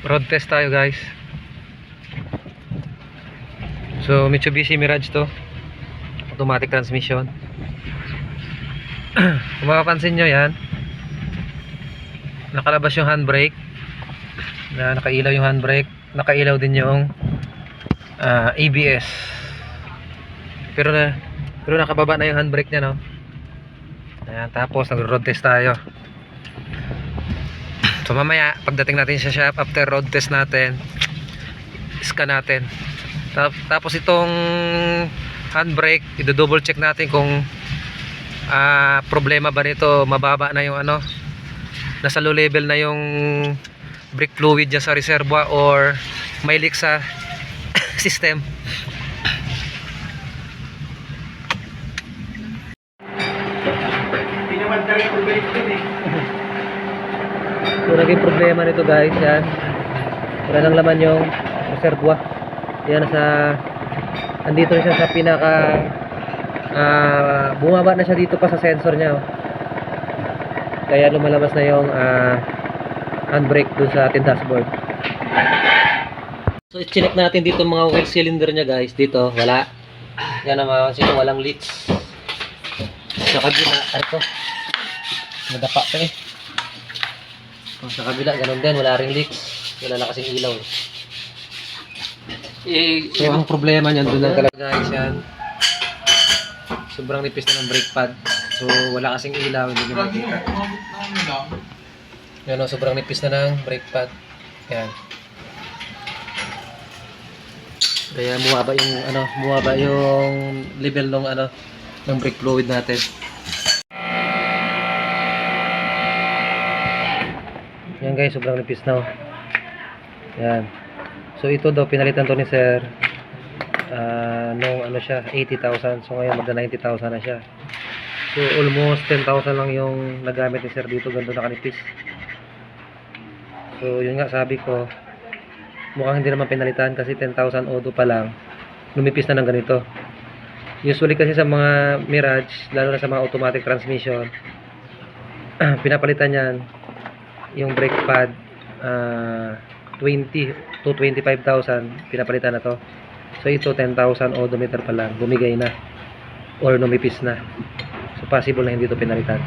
Road test tayo guys. So Mitsubishi Mirage to, automatic transmission. Kung mapapansin nyo yan, nakalabas yung handbrake, nakailaw yung handbrake, nakailaw din yung ABS, pero nakababa na yung handbrake nya, no? Ayan, tapos nag-road test tayo. So mamaya pagdating natin sa shop, after road test natin, scan natin. Tapos itong handbrake, i-double check natin kung problema ba nito, mababa na yung nasa low level na yung brake fluid dyan sa reservoir, or may leak sa system. So naging problema nito guys, yan, wala nang laman yung reservoir. Yan, andito na siya sa pinaka bumaba na siya dito pa sa sensor niya, oh. Kaya lumalabas na yung handbrake dun sa ating dashboard. So i-check natin dito mga oil cylinder niya guys. Dito wala, yan naman sino, walang leaks. Sa kabila, ito nadapa pa eh. Sa kabila ganun din, wala ring leaks, wala na kasing ilaw eh. So ang problema niyan doon lang talaga guys, yan. Sobrang nipis na ng brake pad. So wala kasing ilaw, hindi nyo makikita. Yan o, sobrang nipis na ng brake pad. Yan. Kaya muwaba yung level ng brake fluid natin. Yan guys, sobrang nipis na. Yan. So ito daw pinalitan to ni sir nung siya 80,000. So ngayon magda 90,000 na siya. So almost 10,000 lang yung nagamit ni sir dito, ganito nakanipis. So yun nga, sabi ko mukhang hindi naman pinalitan kasi 10,000 odo pa lang lumipis na ng ganito. Usually kasi sa mga Mirage, lalo na sa mga automatic transmission, pinapalitan yan yung brake pad 20 to 25,000 pinapalitan na to. So ito 10,000 odometer pa lang, bumigay na or numipis na. So possible na hindi ito pinalitan.